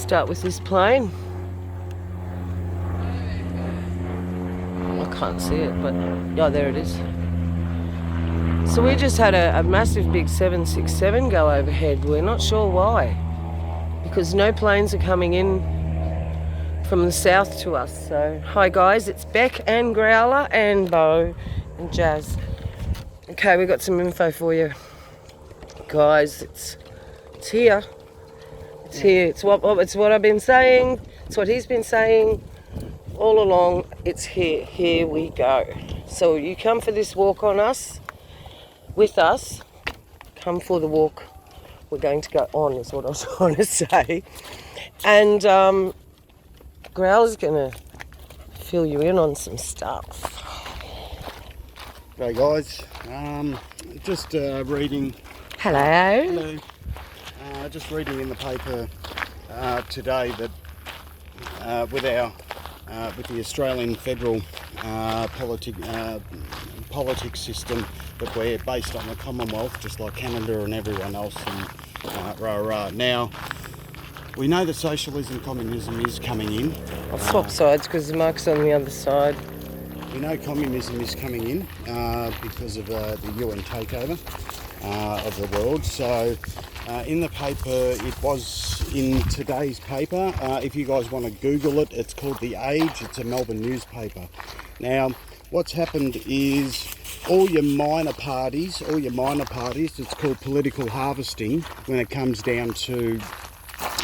start with this plane. I can't see it, but yeah, there it is. So we just had a massive big 767 go overhead. We're not sure why, because no planes are coming in from the south to us. So hi guys, it's Beck and Growler and Bo and Jazz. Okay, we got some info for you guys. It's here. It's here. It's what I've been saying. It's what he's been saying all along. It's here. Here we go. So you come for this walk with us. Come for the walk. We're going to go on, is what I was trying to say. And Growler's going to fill you in on some stuff. Hey guys, just reading. Hello. Just reading in the paper today that with the Australian federal politics system, that we're based on the Commonwealth, just like Canada and everyone else. And now we know that socialism, communism is coming in. I'll swap sides because the mark's on the other side. We know communism is coming in because of the UN takeover of the world. So in the paper, it was in today's paper. If you guys want to Google it, it's called The Age. It's a Melbourne newspaper. Now, what's happened is all your minor parties, it's called political harvesting when it comes down to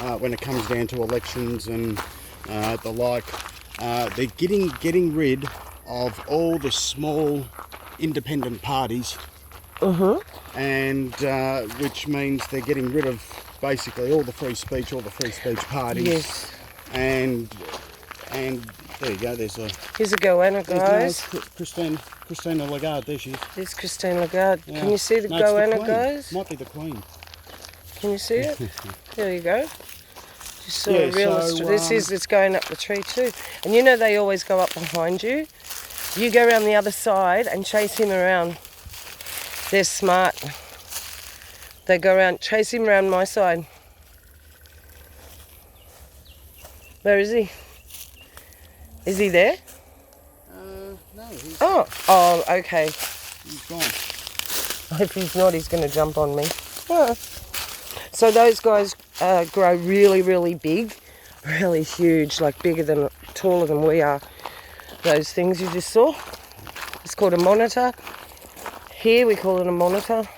elections and the like. They're getting rid of all the small independent parties, and which means they're getting rid of basically all the free speech parties. Yes. And there you go. Here's a goanna, guys. Christina Lagarde. There she is. There's Christine Lagarde. Yeah. Can you see the No, it's the goanna, Queen. guys? Might be the Queen. Can you see it? There you go. Just saw Yeah, a real so, it's going up the tree too. And you know they always go up behind you. You go around the other side and chase him around. They're smart. They go around, chase him around my side. Where is he? Is he there? No, he's Oh, okay. gone. If he's not, he's going to jump on me. Oh. So those guys grow really, really big, really huge, like taller than we are. Those things you just saw. It's called a monitor. Here we call it a monitor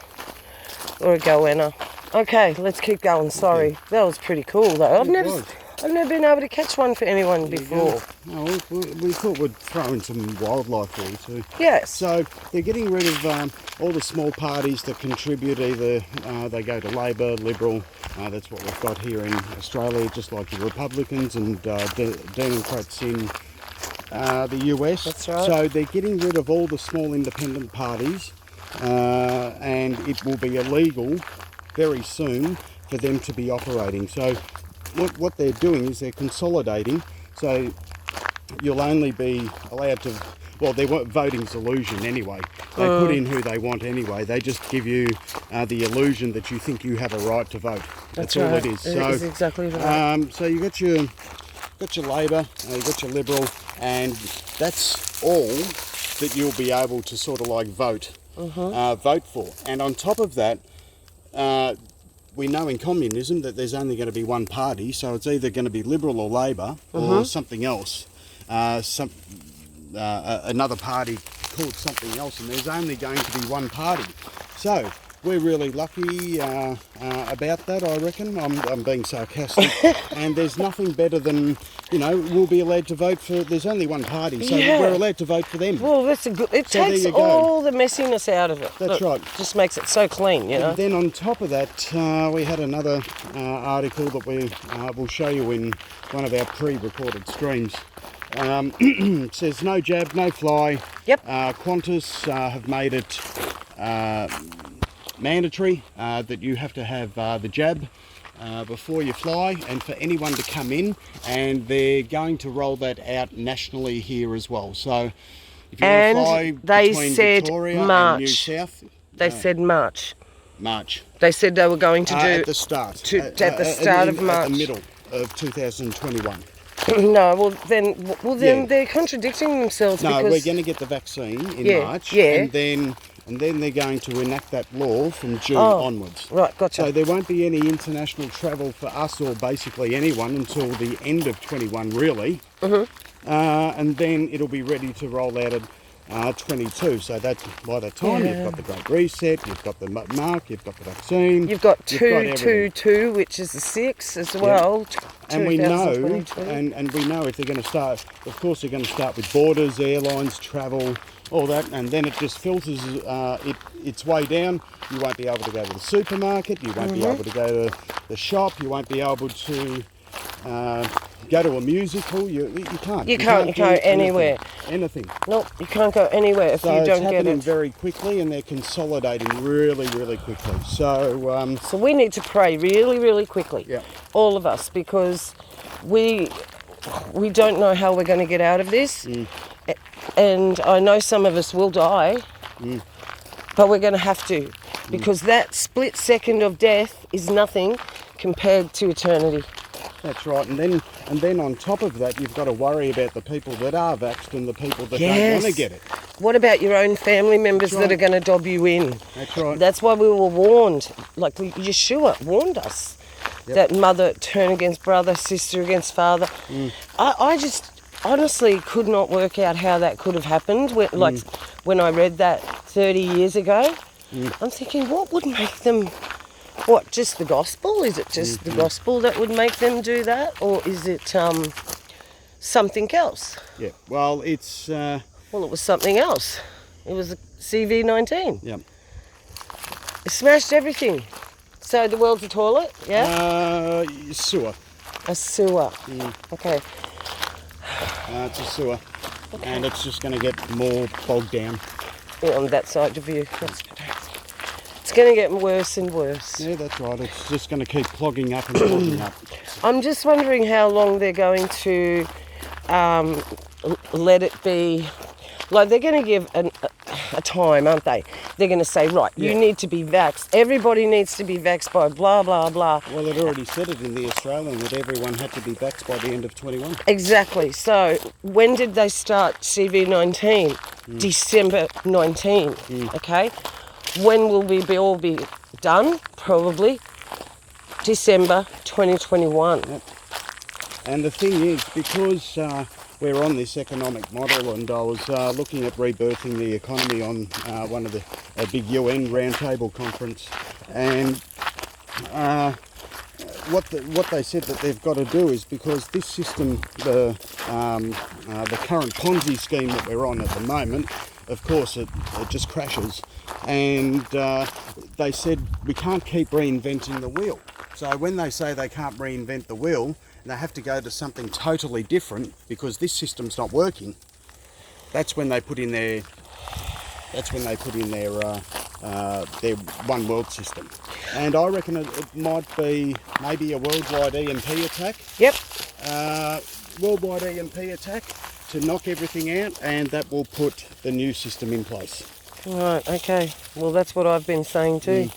or a goanna. Okay, let's keep going. Sorry, that was pretty cool though. I've never been able to catch one for anyone before. No, we thought we'd throw in some wildlife for you too. Yes. So they're getting rid of all the small parties that contribute. Either they go to Labor, Liberal. That's what we've got here in Australia, just like the Republicans and Democrats in the US. That's right. So they're getting rid of all the small independent parties, and it will be illegal very soon for them to be operating. So what they're doing is they're consolidating. So you'll only be allowed to, well, they want voting's illusion anyway. They put in who they want anyway. They just give you the illusion that you think you have a right to vote. That's all right. it is. It is exactly right. So you got your Labor, you got your Liberal, and that's all that you'll be able to sort of like vote for. And on top of that, we know in communism that there's only going to be one party, so it's either going to be Liberal or Labor or something else, another party called something else, and there's only going to be one party. So we're really lucky about that, I reckon. I'm being sarcastic. And there's nothing better than, we'll be allowed to vote for, there's only one party, so we're allowed to vote for them. Well, it takes all the messiness out of it. That's right. Just makes it so clean, And then on top of that, we had another article that we will show you in one of our pre-recorded streams. It says no jab, no fly. Yep. Qantas have made it mandatory that you have to have the jab before you fly, and for anyone to come in, and they're going to roll that out nationally here as well. So if you want to fly between Victoria and New South, they said March. March. They said they were going to do at the start. at the start of March. At the middle. of 2021. No, well then Yeah. they're contradicting themselves. No, because we're going to get the vaccine in Yeah, March, yeah. and then they're going to enact that law from June Oh, onwards. right, gotcha. So there won't be any international travel for us or basically anyone until the end of 21, really. And then it'll be ready to roll out at 22. So that by that time you've got the Great Reset, you've got the mark, you've got the vaccine. You've got everything. 222, which is the 6 as well. And we know, 2022. and we know if they're going to start, of course they're going to start with borders, airlines, travel, all that, and then it just filters its way down. You won't be able to go to the supermarket, you won't be able to go to the shop, you won't be able to go to a musical. You can't. You can't go anywhere. Anything. No, you can't go anywhere if So you it's don't get happening it. very quickly, and they're consolidating really, really quickly. So So we need to pray really, really quickly. Yeah. All of us, because we don't know how we're going to get out of this. And I know some of us will die, but we're going to have to, because that split second of death is nothing compared to eternity. that's right. And then on top of that, you've got to worry about the people that are vaxxed and the people that don't want to get it. What about your own family members That's that right. are going to dob you in? That's right. That's why we were warned. Like Yeshua warned us that mother turn against brother, sister against father. I just honestly could not work out how that could have happened. When I read that 30 years ago, I'm thinking, what would make them? What, just the gospel? Is it just the gospel that would make them do that, or is it something else? Yeah. Well, it's Well, it was something else. It was a CV-19. yeah. It smashed everything. So the world's a toilet, yeah? Sewer. A sewer. Okay. It's a sewer, and it's just going to get more bogged down. Yeah, on that side of you. It's going to get worse and worse. Yeah, that's right. It's just going to keep clogging up and clogging up. I'm just wondering how long they're going to let it be. Like, they're going to give a time, aren't they? They're going to say, right, you need to be vaxxed. Everybody needs to be vaxxed by blah, blah, blah. Well, it already said it in the Australian that everyone had to be vaxxed by the end of 21. Exactly. So when did they start CV-19? December 19, okay? When will we all be done? Probably December 2021. Yep. And the thing is, because we're on this economic model, and I was looking at rebirthing the economy on one of a big UN roundtable conference, and what they said that they've got to do is, because this system, the current Ponzi scheme that we're on at the moment, of course it just crashes, and they said we can't keep reinventing the wheel. So when they say they can't reinvent the wheel, they have to go to something totally different because this system's not working. That's when they put in their their one world system. And I reckon it might be maybe a worldwide EMP attack. Yep. Worldwide EMP attack to knock everything out, and that will put the new system in place. Right, okay. Well, that's what I've been saying too.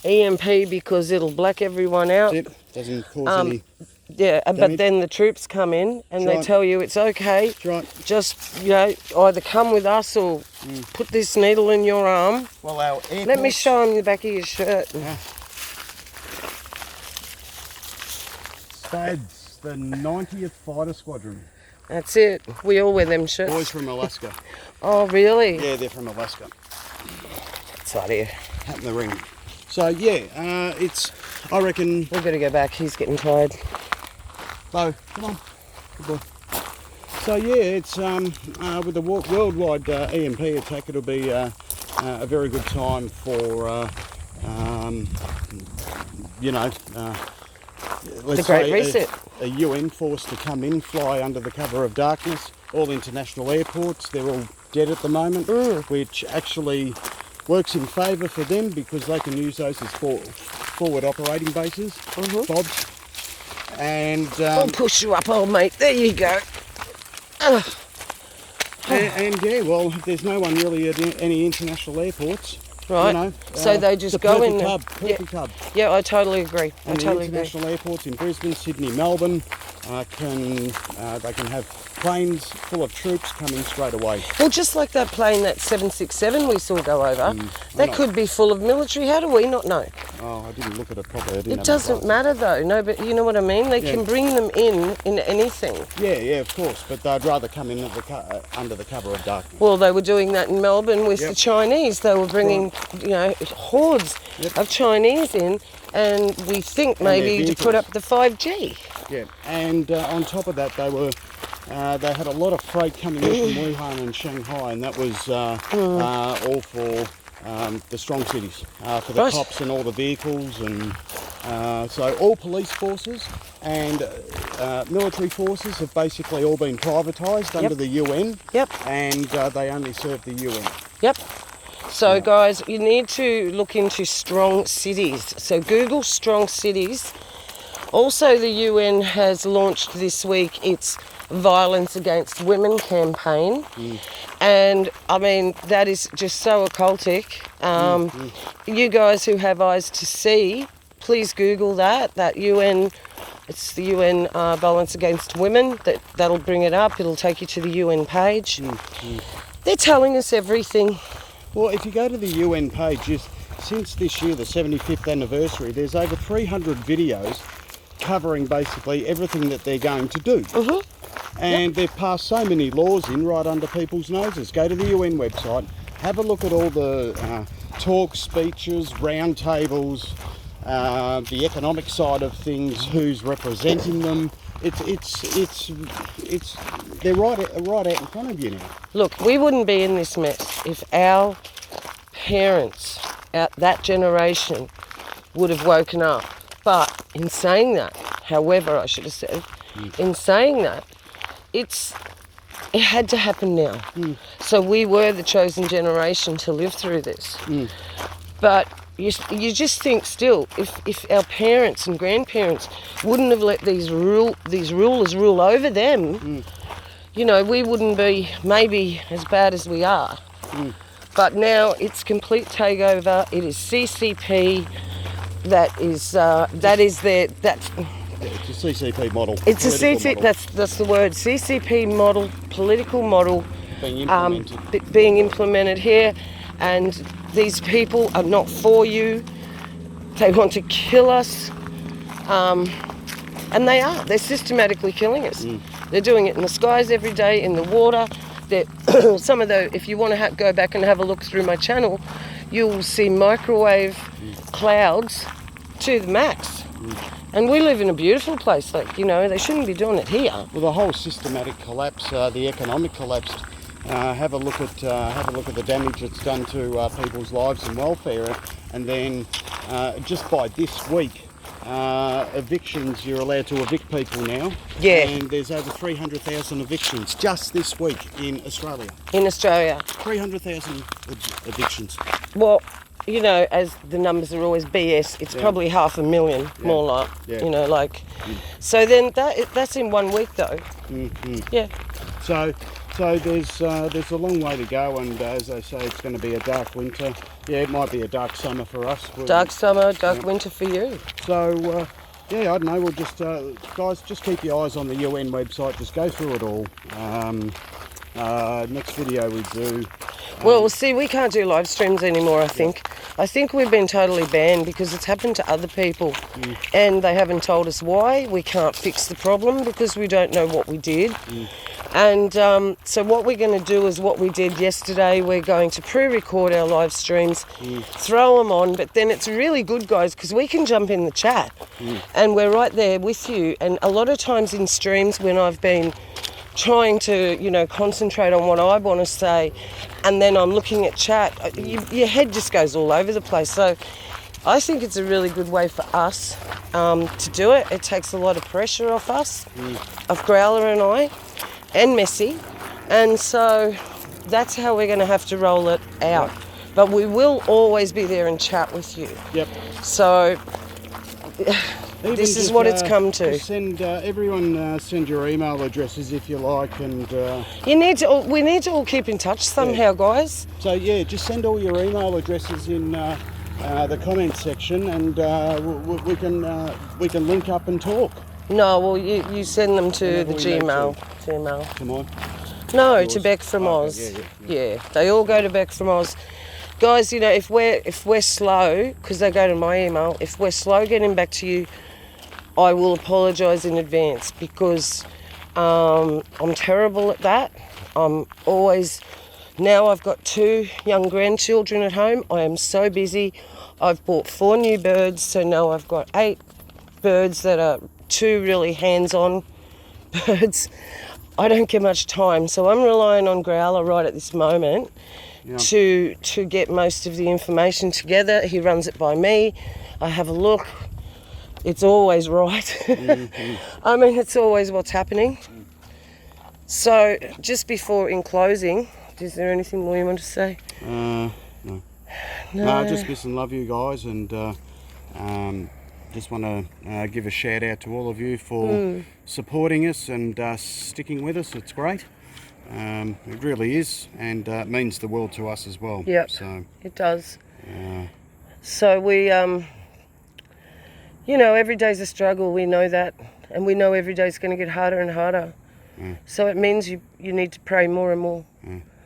EMP, because it'll black everyone out. It doesn't cause any... Yeah, but damage. then the troops come in and they Right. tell you it's okay. That's right. Just, either come with us or put this needle in your arm. Well, our airports... Let me show them the back of your shirt. SPADS, the 90th Fighter Squadron. That's it. We all wear them shirts. Boys from Alaska. Oh, really? Yeah, they're from Alaska. It's out here. Hat in the ring. So, yeah, it's... I reckon... We've got to go back. He's getting tired. Bo, come on. Good boy. So, yeah, it's... with the worldwide EMP attack, it'll be a very good time for... let's The Great say Reset. a UN force to come in, fly under the cover of darkness. All international airports, they're all dead at the moment, which actually works in favour for them because they can use those as forward operating bases, FOBs. And I'll push you up, old mate. There you go. and yeah, well, there's no one really at any international airports. Right. You know, So they just it's a go in perfect there. hub, perfect hub. Yeah, I totally agree. And the totally agree. international airports in Brisbane, Sydney, Melbourne they can have planes full of troops coming straight away. Well, just like that plane, that 767 we saw go over, that could be full of military. How do we not know? Oh, I didn't look at it properly. It doesn't matter though. No, but you know what I mean? They can bring them in anything. Yeah, of course. But they'd rather come in under the cover of darkness. Well, they were doing that in Melbourne with the Chinese. They were bringing, hordes of Chinese in, and we think maybe to put up the 5G. Yeah, and on top of that, they had a lot of freight coming in from Wuhan and Shanghai, and that was all for the strong cities, for the cops and all the vehicles, and so all police forces and military forces have basically all been privatised under the UN. Yep. And they only serve the UN. Yep. So guys, you need to look into strong cities. So Google strong cities. Also, the UN has launched this week its Violence Against Women campaign. And I mean, that is just so occultic. You guys who have eyes to see, please Google that UN. It's the UN Violence Against Women. That'll bring it up. It'll take you to the UN page. They're telling us everything. Well, if you go to the UN page, since this year, the 75th anniversary, there's over 300 videos covering basically everything that they're going to do. And they've passed so many laws in right under people's noses. Go to the UN website, have a look at all the talks, speeches, roundtables, the economic side of things, who's representing them. They're right out in front of you now. Look, we wouldn't be in this mess if our parents, that generation, would have woken up. But in saying that, however, I should have said, in saying that, it had to happen now. So we were the chosen generation to live through this. But you just think still, if our parents and grandparents wouldn't have let these rulers rule over them, we wouldn't be maybe as bad as we are. But now it's complete takeover. It is CCP. It's a CCP model. It's a CCP. That's the word. CCP model, political model, being implemented here, and these people are not for you. They want to kill us, and they are. They're systematically killing us. They're doing it in the skies every day, in the water. Some of if you want to go back and have a look through my channel, you'll see microwave clouds to the max. And we live in a beautiful place. They shouldn't be doing it here. Well, the whole systematic collapse, the economic collapse. Have a look at the damage it's done to people's lives and welfare, and then just by this week, evictions. You're allowed to evict people now. Yeah. And there's over 300,000 evictions just this week in Australia. In Australia. 300,000 evictions. Well, as the numbers are always BS, it's probably 500,000 more like, So then that's in 1 week though. Yeah. So there's a long way to go, and as they say, it's going to be a dark winter. Yeah, it might be a dark summer for us. Dark summer, dark winter for you. So, I don't know, we'll just, guys, just keep your eyes on the UN website, just go through it all. Next video we do. Well, see, we can't do live streams anymore, I think. I think we've been totally banned because it's happened to other people and they haven't told us why. We can't fix the problem because we don't know what we did. And so what we're going to do is what we did yesterday. We're going to pre-record our live streams, throw them on, but then it's really good, guys, because we can jump in the chat and we're right there with you. And a lot of times in streams when I've been trying to, concentrate on what I want to say, and then I'm looking at chat, your head just goes all over the place. So I think it's a really good way for us to do it. It takes a lot of pressure off us, of Growler and I, and Messi. And so that's how we're going to have to roll it out. But we will always be there and chat with you. Yep. So Even This is just, what it's come to. just send everyone send your email addresses if you like, and We need to all keep in touch somehow, guys. so yeah, just send all your email addresses in the comments section, and we can link up and talk. No, well, you send them to Whenever the we need Gmail. to. Gmail. Come on. No, Yours. to Beck from Okay, Oz. yeah. They all go to Beck from Oz. Guys, you know, if we're slow, because they go to my email, if we're slow getting back to you, I will apologise in advance, because I'm terrible at that. I'm always... Now I've got 2 young grandchildren at home. I am so busy. I've bought 4 new birds, so now I've got 8 birds that are 2 really hands-on birds. I don't get much time, so I'm relying on Growler right at this moment to get most of the information together. He runs it by me. I have a look. It's always right. I mean, it's always what's happening. So, just before in closing, is there anything more you want to say? No. No, just miss and love you guys, and just want to give a shout out to all of you for supporting us and sticking with us. It's great. It really is, and it means the world to us as well. Yep, so it does. So we, you know, every day's a struggle. We know that, and we know every day's going to get harder and harder. So it means you need to pray more and more.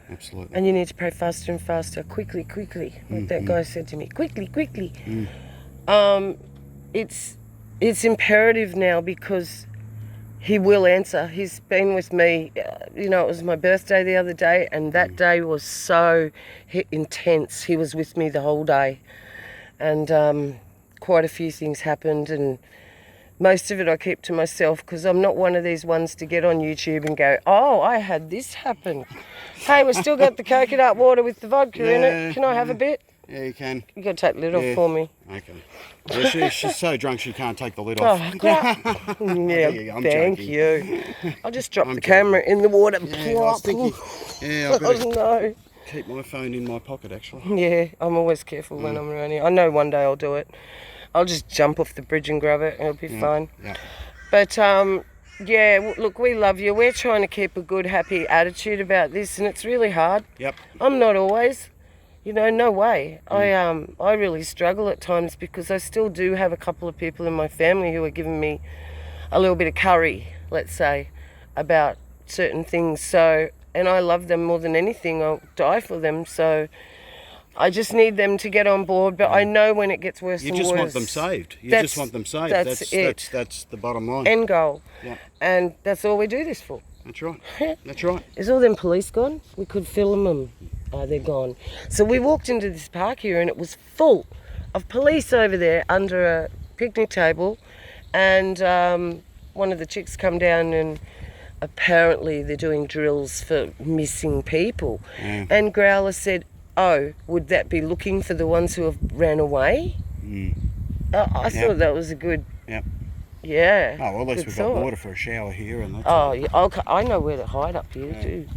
Absolutely. And you need to pray faster and faster, quickly, like that guy said to me, quickly. It's imperative now, because he will answer. He's been with me, you know, it was my birthday the other day, and that day was so intense. He was with me the whole day, and quite a few things happened, and most of it I keep to myself, because I'm not one of these ones to get on YouTube and go, oh, I had this happen. Hey, we've still got the coconut water with the vodka in it. Can I have a bit? Yeah, you can. You got to take the lid off for me. Okay. Yeah, she's so drunk she can't take the lid off. Oh, crap. Yeah, thank you. I'll just drop the camera in the water. Yeah, I was thinking, I better Oh, no. keep my phone in my pocket, actually. Yeah, I'm always careful when I'm around here. I know one day I'll do it. I'll just jump off the bridge and grab it, and it'll be fine. Yeah. But, yeah, look, we love you. We're trying to keep a good, happy attitude about this, and it's really hard. Yep. I'm not always. You know, no way. I really struggle at times, because I still do have a couple of people in my family who are giving me a little bit of curry, let's say, about certain things. So, and I love them more than anything. I'll die for them. So I just need them to get on board. But I know when it gets worse and worse. You just want them saved. You just want them saved. That's it. That's the bottom line. End goal. Yeah. And that's all we do this for. That's right. That's right. Is all them police gone? We could film them. Oh, they're gone. So we walked into this park here, and it was full of police over there under a picnic table, and one of the chicks come down, and apparently they're doing drills for missing people. And Growler said, oh, would that be looking for the ones who have ran away? I thought that was a good... Yep. Yeah. Oh, well, at least we've got water for a shower here, and that's Oh, yeah, I know where to hide up here too.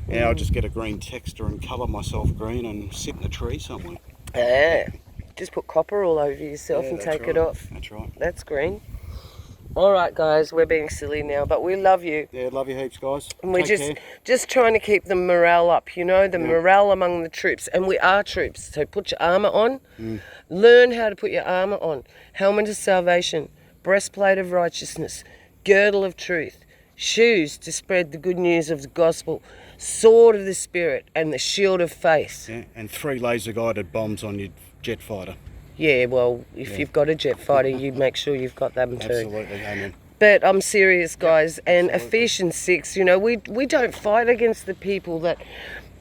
Yeah, I'll just get a green texture and colour myself green and sit in a tree somewhere. Yeah. Just put copper all over yourself and take it off. That's right. That's green. All right, guys, we're being silly now, but we love you. Yeah, love you heaps, guys. And we're Take care. just trying to keep the morale up, you know, the morale among the troops. And we are troops, so put your armour on. Learn how to put your armour on. Helmet of salvation, breastplate of righteousness, girdle of truth, shoes to spread the good news of the gospel, sword of the Spirit, and the shield of faith. Yeah, and 3 laser-guided bombs on your jet fighter. Yeah, well, if you've got a jet fighter, you make sure you've got them too. Absolutely, amen. But I'm serious, guys. And Ephesians 6, you know, we don't fight against the people that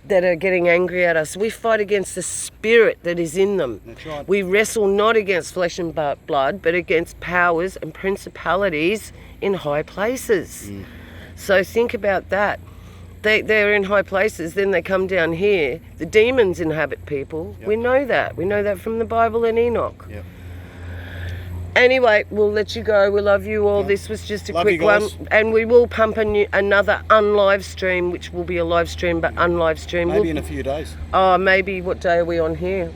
are getting angry at us. We fight against the spirit that is in them. That's right. We wrestle not against flesh and blood, but against powers and principalities in high places. So think about that. They're in high places, then they come down here. The demons inhabit people. Yep. We know that. We know that from the Bible and Enoch. Yep. Anyway, we'll let you go. We love you all. Yep. This was just a quick one. And we will pump another unlive stream, which will be a live stream, but unlive stream. Maybe in a few days. Oh, maybe. What day are we on here?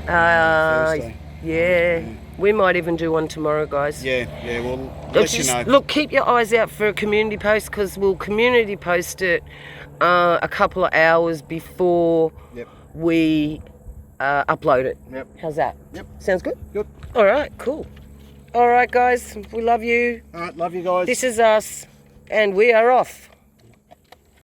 Thursday. Yeah. We might even do one tomorrow, guys. Yeah, we'll let you know. Look, keep your eyes out for a community post because we'll community post it a couple of hours before we upload it. Yep. How's that? Yep. Sounds good? Good. All right, cool. All right, guys, we love you. All right, love you guys. This is us, and we are off.